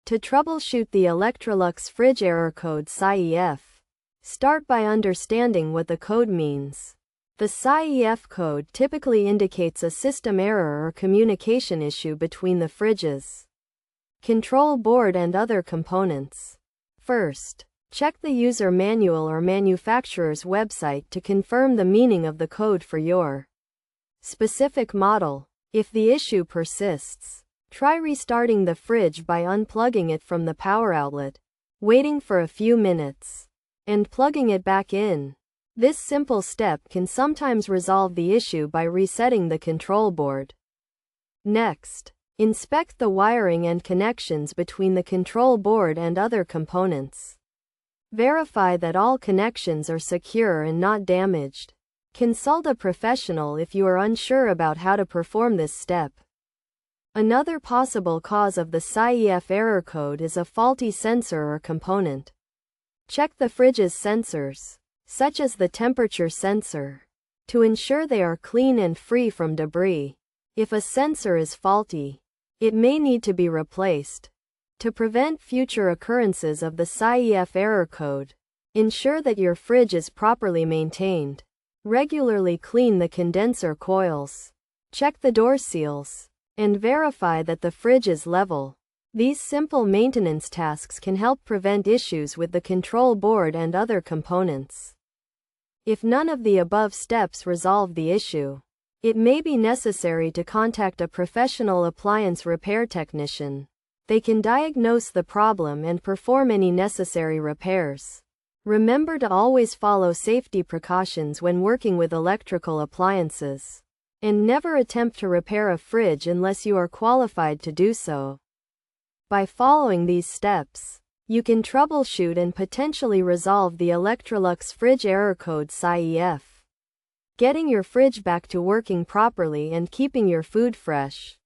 To troubleshoot the Electrolux fridge error code SYEF, start by understanding what the code means. The SYEF code typically indicates a system error or communication issue between the fridge's control board and other components. First, check the user manual or manufacturer's website to confirm the meaning of the code for your specific model. If the issue persists, try restarting the fridge by unplugging it from the power outlet, waiting for a few minutes, and plugging it back in. This simple step can sometimes resolve the issue by resetting the control board. Next, inspect the wiring and connections between the control board and other components. Verify that all connections are secure and not damaged. Consult a professional if you are unsure about how to perform this step. Another possible cause of the SYEF error code is a faulty sensor or component. Check the fridge's sensors, such as the temperature sensor, to ensure they are clean and free from debris. If a sensor is faulty, it may need to be replaced. To prevent future occurrences of the SYEF error code, ensure that your fridge is properly maintained. Regularly clean the condenser coils, check the door seals, and verify that the fridge is level. These simple maintenance tasks can help prevent issues with the control board and other components. If none of the above steps resolve the issue, it may be necessary to contact a professional appliance repair technician. They can diagnose the problem and perform any necessary repairs. Remember to always follow safety precautions when working with electrical appliances, and never attempt to repair a fridge unless you are qualified to do so. By following these steps, you can troubleshoot and potentially resolve the Electrolux fridge error code SYEF, getting your fridge back to working properly and keeping your food fresh.